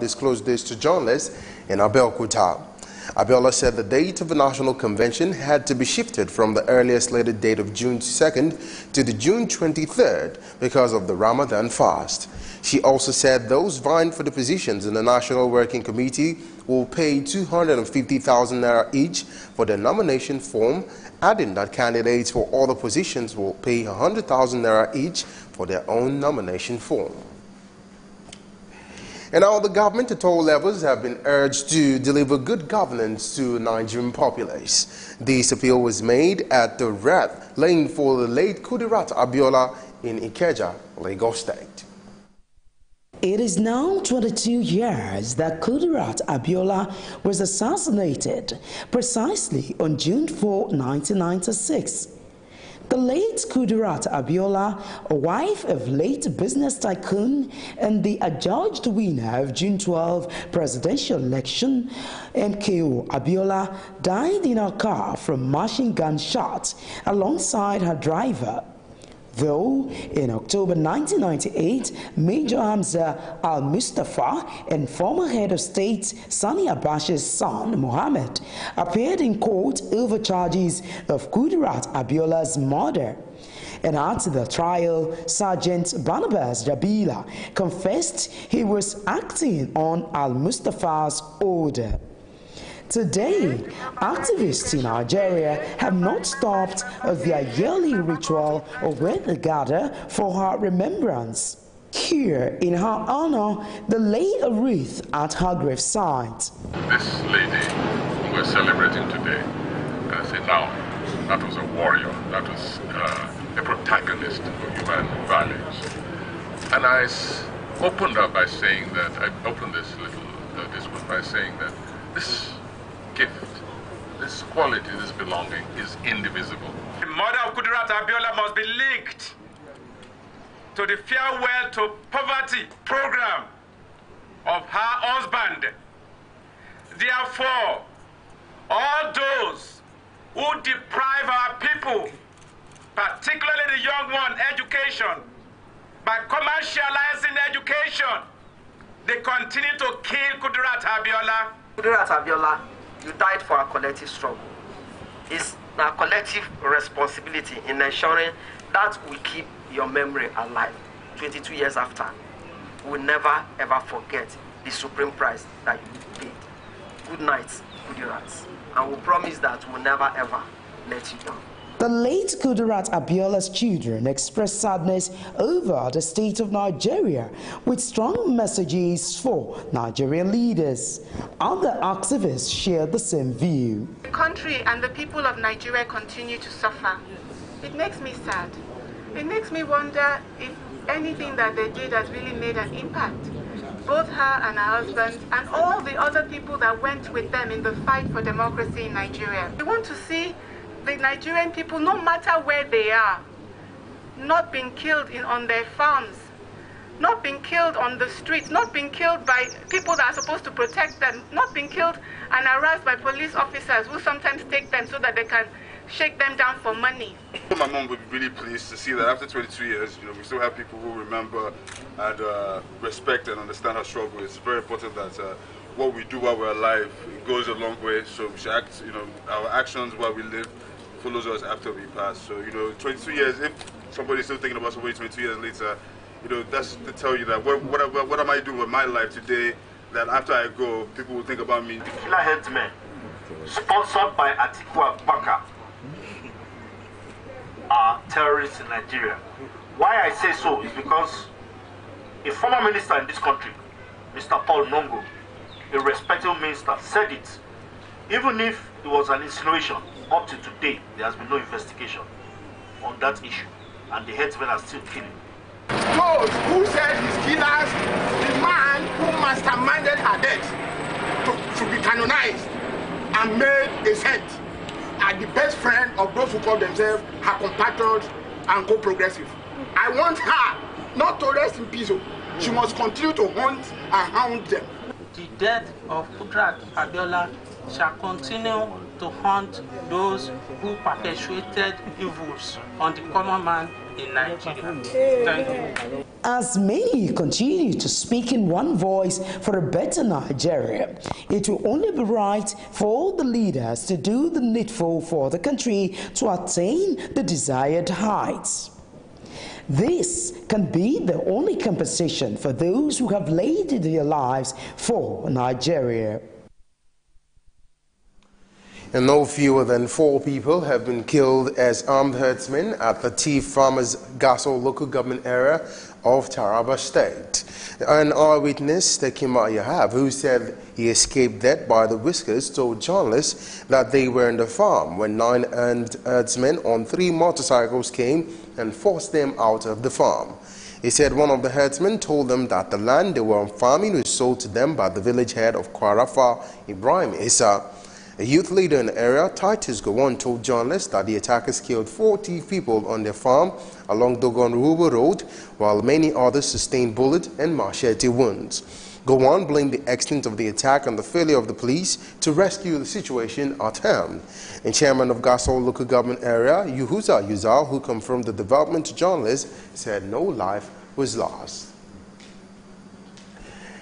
disclosed this to journalists in Abeokuta. Abiola said the date of the National Convention had to be shifted from the earlier slated date of June 2nd to the June 23rd because of the Ramadan fast. She also said those vying for the positions in the National Working Committee will pay 250,000 naira each for their nomination form, adding that candidates for other positions will pay 100,000 naira each for their own nomination form. And now the government at all levels have been urged to deliver good governance to Nigerian populace. This appeal was made at the wreath laying for the late Kudirat Abiola in Ikeja, Lagos State. It is now 22 years that Kudirat Abiola was assassinated, precisely on June 4, 1996. The late Kudirat Abiola, a wife of late business tycoon and the adjudged winner of June 12 presidential election, MKO Abiola, died in her car from machine gun shots alongside her driver. Though in October 1998, Major Hamza al-Mustafa and former head of state Sani Abacha's son, Mohammed, appeared in court over charges of Kudirat Abiola's murder. And after the trial, Sergeant Barnabas Jabila confessed he was acting on al-Mustafa's order. Today, activists in Nigeria have not stopped their yearly ritual where they gather for her remembrance. Here, in her honor, they lay a wreath at her gravesite. This lady who we're celebrating today, I say now, that was a warrior, that was a protagonist of human values. And I opened up by saying that, I opened this little discourse by saying that this gift, this quality, this belonging is indivisible. The murder of Kudirat Abiola must be linked to the Farewell to Poverty program of her husband. Therefore, all those who deprive our people, particularly the young one, education, by commercializing education, they continue to kill Kudirat Abiola. Kudirat Abiola, you died for our collective struggle. It's our collective responsibility in ensuring that we keep your memory alive 22 years after. We'll never ever forget the supreme price that you paid. Good night, Kudirat. And we promise that we'll never ever let you down. The late Kudirat Abiola's children expressed sadness over the state of Nigeria with strong messages for Nigerian leaders. Other activists shared the same view. The country and the people of Nigeria continue to suffer. It makes me sad. It makes me wonder if anything that they did has really made an impact. Both her and her husband and all the other people that went with them in the fight for democracy in Nigeria. We want to see the Nigerian people, no matter where they are, not being killed on their farms, not being killed on the streets, not being killed by people that are supposed to protect them, not being killed and harassed by police officers who sometimes take them so that they can shake them down for money. My mom would be really pleased to see that after 22 years, we still have people who remember and respect and understand her struggle. It's very important that what we do while we're alive goes a long way. So we should act, our actions while we live follows us after we pass. So, 22 years, if somebody's still thinking about somebody 22 years later, that's to tell you that what am I doing with my life today that after I go, people will think about me. The killer headsmen, sponsored by Atiku Abubakar, are terrorists in Nigeria. Why I say so is because a former minister in this country, Mr. Paul Nongo, a respected minister, said it. Even if it was an insinuation, up to today, there has been no investigation on that issue, and the headsmen are still killing. Those who said his killers, the man who masterminded her death, to be canonized and made a saint, are the best friend of those who call themselves her compatriots and co-progressive. I want her not to rest in peace. She must continue to hunt and hound them. The death of Kudirat Abiola shall continue to haunt those who perpetuated evils on the common man in Nigeria. Thank you. As many continue to speak in one voice for a better Nigeria, it will only be right for all the leaders to do the needful for the country to attain the desired heights. This can be the only compensation for those who have laid their lives for Nigeria. And no fewer than 4 people have been killed as armed herdsmen at the Thief Farmers Gasol local government area of Taraba State. An eyewitness, Tekima Yahab, who said he escaped death by the whiskers, told journalists that they were in the farm when 9 armed herdsmen on 3 motorcycles came and forced them out of the farm. He said one of the herdsmen told them that the land they were farming was sold to them by the village head of Kwarafa, Ibrahim Issa. A youth leader in the area, Titus Gowon, told journalists that the attackers killed 40 people on their farm along Dogon Ruba Road, while many others sustained bullet and machete wounds. Gowon blamed the extent of the attack on the failure of the police to rescue the situation at hand. And chairman of Gasol local government area, Yuhuza Yuzal, who confirmed the development to journalists, said no life was lost.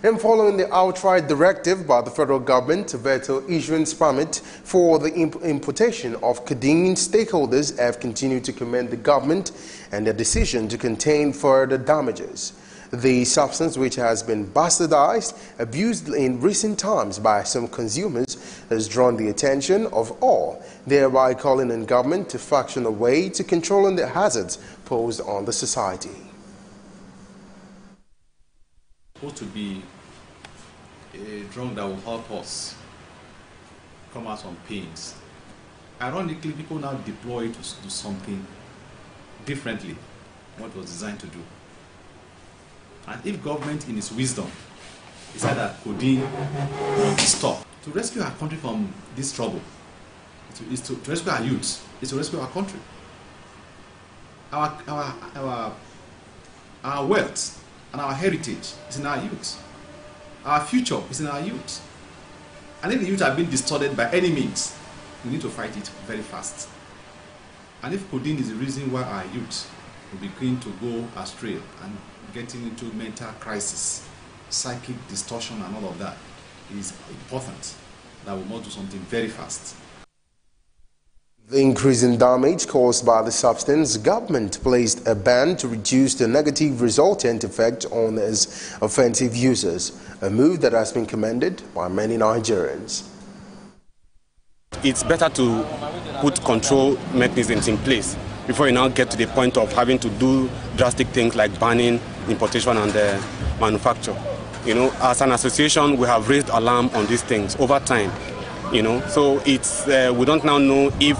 And following the outright directive by the federal government to veto issuance permit for the importation of codeine, stakeholders have continued to commend the government and their decision to contain further damages. The substance, which has been bastardized, abused in recent times by some consumers, has drawn the attention of all, thereby calling on government to fashion a way to controlling the hazards posed on the society. Supposed to be a drug that will help us come out from pains. Ironically, people now deploy it to do something differently what it was designed to do. And if government in its wisdom decided that codeine must stop to rescue our country from this trouble, is to rescue our youth, is to rescue our country. Our wealth and our heritage is in our youth. Our future is in our youth. And if the youth are being distorted by any means, we need to fight it very fast. And if codeine is the reason why our youth will begin to go astray and getting into mental crisis, psychic distortion and all of that, it is important that we must do something very fast. The increase in damage caused by the substance, government placed a ban to reduce the negative resultant effect on its offensive users, a move that has been commended by many Nigerians. It's better to put control mechanisms in place before you now get to the point of having to do drastic things like banning importation and manufacture. You know, as an association, we have raised alarm on these things over time. You know, so it's we don't now know if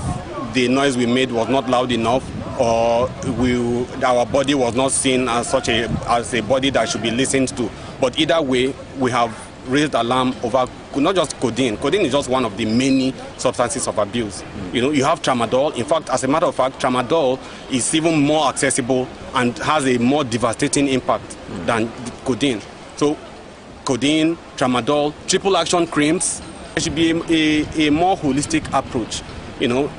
the noise we made was not loud enough, or our body was not seen as a body that should be listened to. But either way, we have raised alarm over not just codeine. Codeine is just one of the many substances of abuse. You know, you have tramadol. In fact, as a matter of fact, tramadol is even more accessible and has a more devastating impact than codeine. So, codeine, tramadol, triple action creams. There should be a more holistic approach, you know,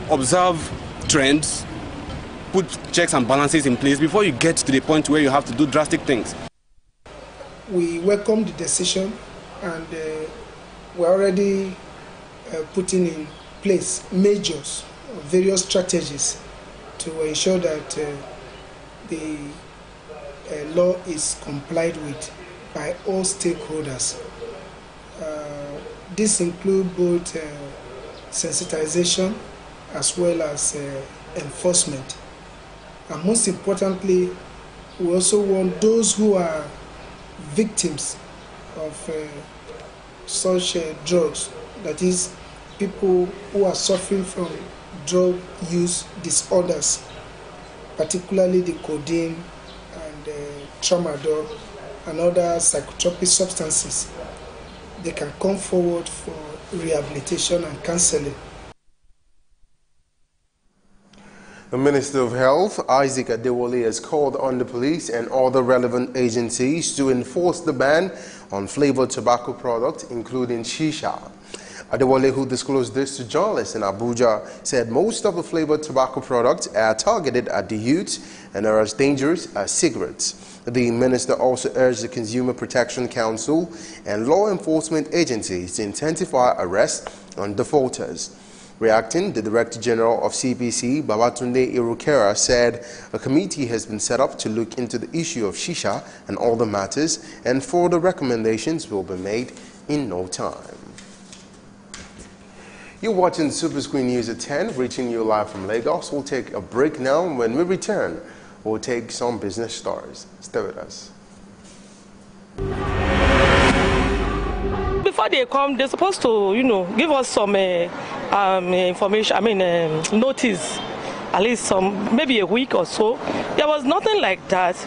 observe trends, put checks and balances in place before you get to the point where you have to do drastic things. We welcome the decision, and we're already putting in place measures, various strategies to ensure that the law is complied with by all stakeholders. This includes both sensitization as well as enforcement. And most importantly, we also want those who are victims of such drugs, that is, people who are suffering from drug use disorders, particularly the codeine and tramadol and other psychotropic substances. They can come forward for rehabilitation and counseling. The Minister of Health, Isaac Adewale, has called on the police and other relevant agencies to enforce the ban on flavored tobacco products, including shisha. Adewale, who disclosed this to journalists in Abuja, said most of the flavored tobacco products are targeted at the youth and are as dangerous as cigarettes. The minister also urged the Consumer Protection Council and law enforcement agencies to intensify arrests on defaulters. Reacting, the Director General of CPC, Babatunde Irukera, said a committee has been set up to look into the issue of shisha and all the matters, and further recommendations will be made in no time. You're watching Superscreen News at 10, reaching you live from Lagos. We'll take a break now, and when we return, we'll take some business stories. Stay with us. Before they come, they're supposed to, give us some information, notice, at least maybe a week or so. There was nothing like that.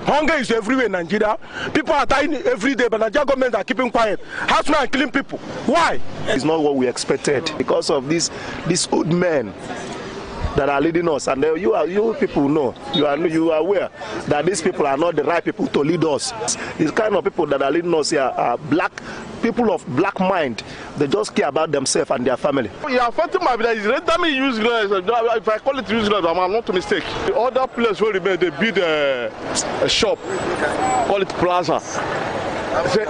Hunger is everywhere in Nigeria. People are dying every day, but Nigerian government are keeping quiet. Housemen are killing people. Why? It's not what we expected because of these old men that are leading us, and you people know, you are aware that these people are not the right people to lead us. These kind of people that are leading us here are people of black mind. They just care about themselves and their family. You are affecting my village. Let me use if I call it useless, I'm not a mistake. The other place where they build a shop, call it plaza.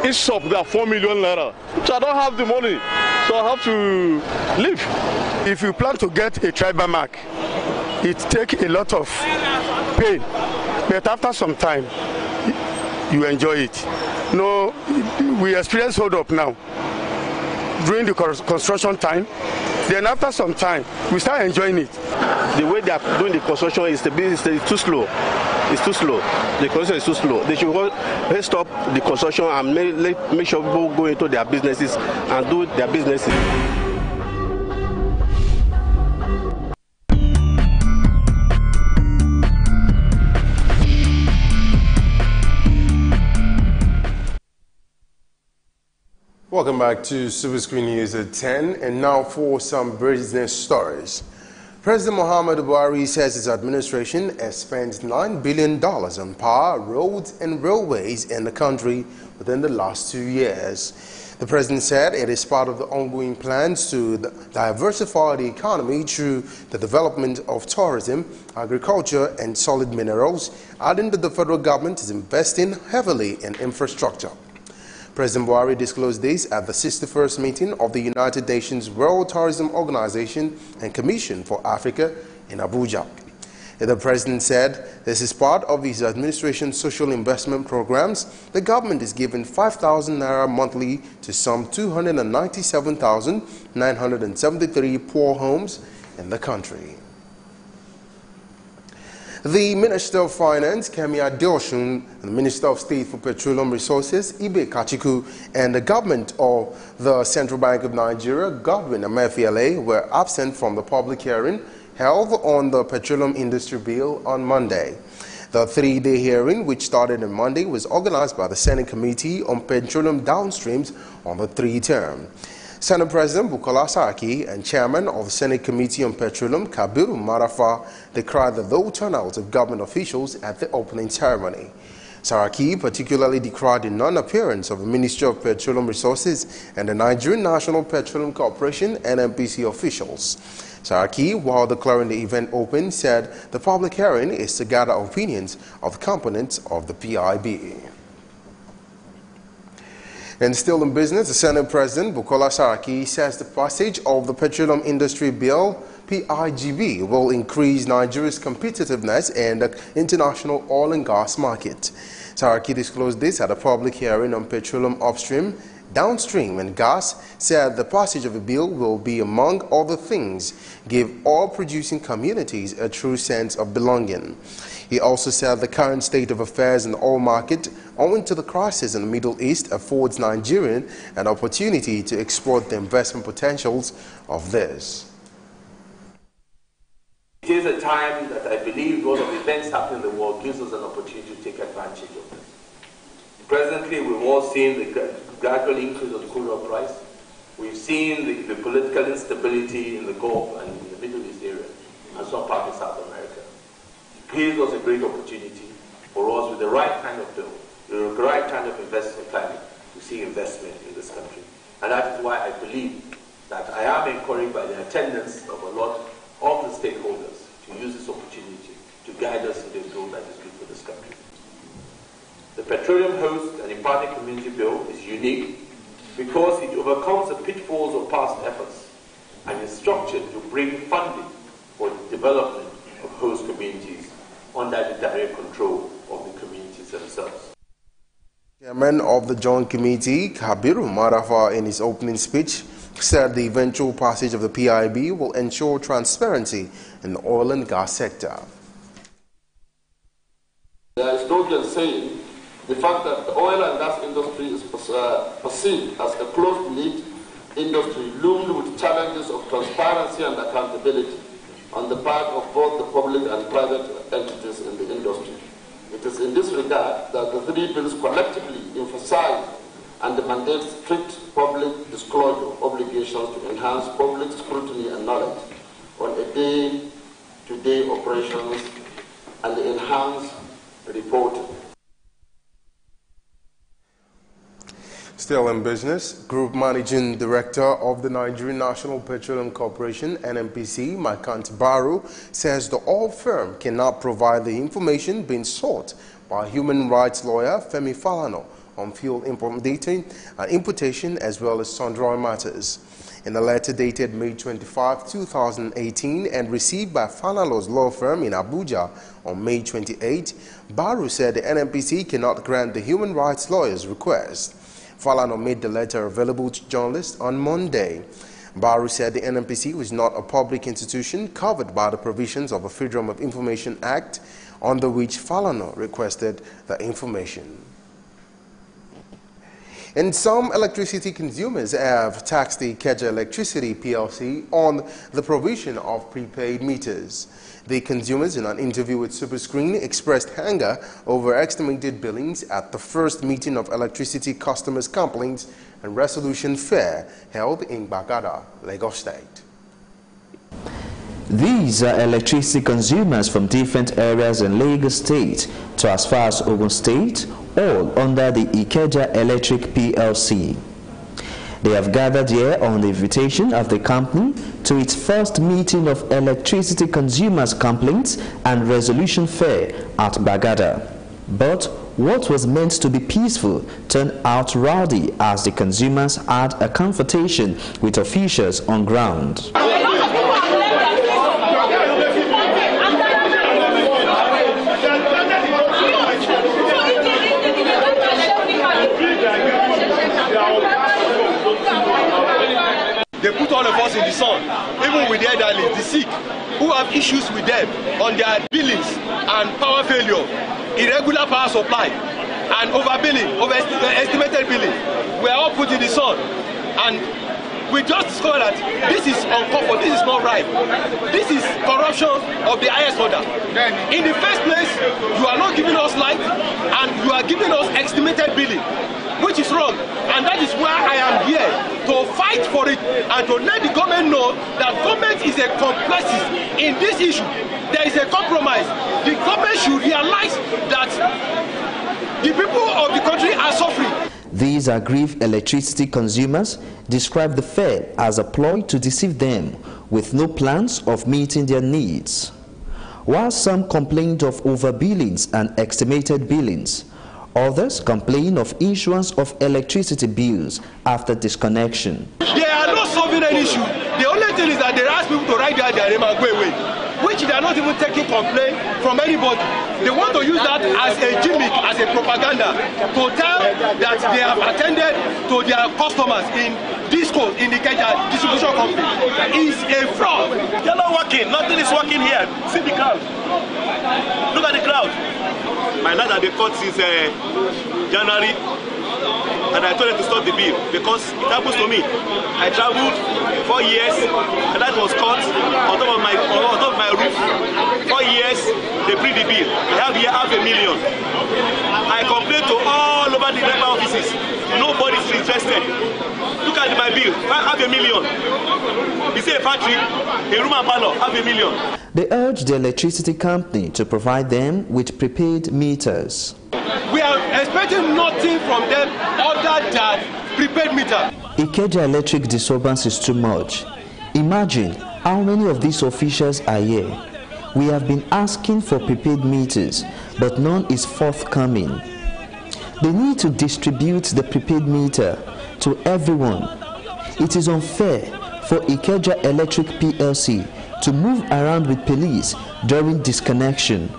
Each shop got 4 million naira. So I don't have the money, so I have to leave. If you plan to get a tribal mark, it takes a lot of pain, but after some time, you enjoy it. No, we experience hold up now during the construction time. Then after some time, we start enjoying it. The way they are doing the construction is too slow. It's too slow. The construction is too slow. They should stop the construction and make sure people go into their businesses and do their businesses. Welcome back to Superscreen News at 10, and now for some business stories. President Muhammadu Buhari says his administration has spent $9 billion on power, roads and railways in the country within the last 2 years. The president said it is part of the ongoing plans to diversify the economy through the development of tourism, agriculture and solid minerals, adding that the federal government is investing heavily in infrastructure. President Buhari disclosed this at the 61st meeting of the United Nations World Tourism Organization and Commission for Africa in Abuja. The president said this is part of his administration's social investment programs. The government is giving 5,000 naira monthly to some 297,973 poor homes in the country. The Minister of Finance, Kemi Adeosun, and the Minister of State for Petroleum Resources, Ibe Kachiku, and the government of the Central Bank of Nigeria, Godwin Emefiele, were absent from the public hearing held on the Petroleum Industry Bill on Monday. The three-day hearing, which started on Monday, was organized by the Senate Committee on Petroleum Downstreams on the three-term. Senate President Bukola Saraki and Chairman of the Senate Committee on Petroleum, Kabiru Marafa, decried the low turnout of government officials at the opening ceremony. Saraki particularly decried the non-appearance of the Ministry of Petroleum Resources and the Nigerian National Petroleum Corporation (NNPC) officials. Saraki, while declaring the event open, said the public hearing is to gather opinions of the components of the PIB. And still in business, the Senate President Bukola Saraki says the passage of the Petroleum Industry Bill, PIGB, will increase Nigeria's competitiveness in the international oil and gas market. Saraki disclosed this at a public hearing on petroleum upstream, downstream and gas, said the passage of the bill will be, among other things, give oil-producing communities a true sense of belonging. He also said the current state of affairs in the oil market, owing to the crisis in the Middle East, affords Nigerians an opportunity to exploit the investment potentials of this. It is a time that I believe because of events happening in the world gives us an opportunity to take advantage of this. Presently, we've all seen the gradual increase of the crude oil price. We've seen the political instability in the Gulf and in the Middle East area and some parts of South America. It gives us a great opportunity for us with the right kind of bill, the right kind of investment planning to see investment in this country. And that is why I believe that I am encouraged by the attendance of a lot of the stakeholders to use this opportunity to guide us to the goal that is good for this country. The Petroleum Host and Imparting Community Bill is unique because it overcomes the pitfalls of past efforts and is structured to bring funding for the development of host communities under the direct control of the communities themselves. Chairman of the Joint Committee, Kabiru Marafa, in his opening speech, said the eventual passage of the PIB will ensure transparency in the oil and gas sector. There is no gainsaying the fact that the oil and gas industry is perceived as a closed-knit industry loomed with challenges of transparency and accountability on the part of both the public and private entities in the industry. It is in this regard that the three bills collectively emphasize and mandate strict public disclosure obligations to enhance public scrutiny and knowledge on a day-to-day operations and enhance reporting. Still in business, Group Managing Director of the Nigerian National Petroleum Corporation, NNPC, Makant Baru, says the oil firm cannot provide the information being sought by human rights lawyer Femi Falana on fuel importation as well as sundry matters. In a letter dated May 25, 2018 and received by Falana's law firm in Abuja on May 28, Baru said the NNPC cannot grant the human rights lawyer's request. Falana made the letter available to journalists on Monday. Baru said the NNPC was not a public institution covered by the provisions of the Freedom of Information Act, under which Falana requested the information. And some electricity consumers have taxed the Ikeja Electricity PLC on the provision of prepaid meters. The consumers, in an interview with Superscreen, expressed anger over estimated billings at the first meeting of Electricity Customers' Complaints and Resolution Fair held in Bagada, Lagos State. These are electricity consumers from different areas in Lagos State to as far as Ogun State, all under the Ikeja Electric PLC. They have gathered here on the invitation of the company to its first meeting of Electricity Consumers' Complaints and Resolution Fair at Bagada. But what was meant to be peaceful turned out rowdy as the consumers had a confrontation with officials on ground. They put all of us in the sun, even with the elderly, the sick, who have issues with them on their billings and power failure, irregular power supply, and overbilling, overestimated billing. We are all put in the sun, and we just discovered that this is uncalled for, this is not right. This is corruption of the highest order. In the first place, you are not giving us light, and you are giving us estimated billing, which is wrong. And that is why I am here to fight for it and to let the government know that government is a complicit in this issue. There is a compromise. The government should realize that the people of the country are suffering. These aggrieved electricity consumers describe the fair as a ploy to deceive them with no plans of meeting their needs. While some complained of overbillings and estimated billings, others complain of issuance of electricity bills after disconnection. They are not solving any issue. The only thing is that they ask people to write down their name and go away, which they are not even taking complaint from anybody. They want to use that as a gimmick, as a propaganda, to tell that they have attended to their customers in Disco, in the Ikeja distribution company. It's a fraud. They're not working. Nothing is working here. See the crowd. Look at the crowd. My lad had been caught since January, and I told them to stop the bill because it happens to me. I traveled 4 years, and that was caught on top of my roof. 4 years, they bring the bill. I have here $500,000. I complained to all over the NEPA offices. Nobody is interested. Look at my bill, $500,000. It's a factory, a room and parlor, $500,000. They urge the electricity company to provide them with prepaid meters. We are expecting nothing from them other than prepaid meter. Ikeja electric disturbance is too much. Imagine how many of these officials are here. We have been asking for prepaid meters, but none is forthcoming. They need to distribute the prepaid meter to everyone. It is unfair for Ikeja Electric PLC to move around with police during disconnection.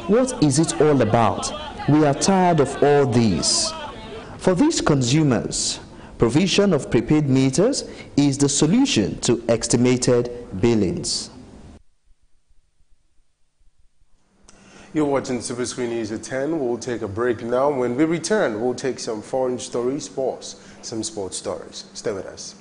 What is it all about? We are tired of all this. For these consumers, provision of prepaid meters is the solution to estimated billings. You're watching Superscreen News at 10. We'll take a break now. When we return, we'll take some foreign stories, some sports stories. Stay with us.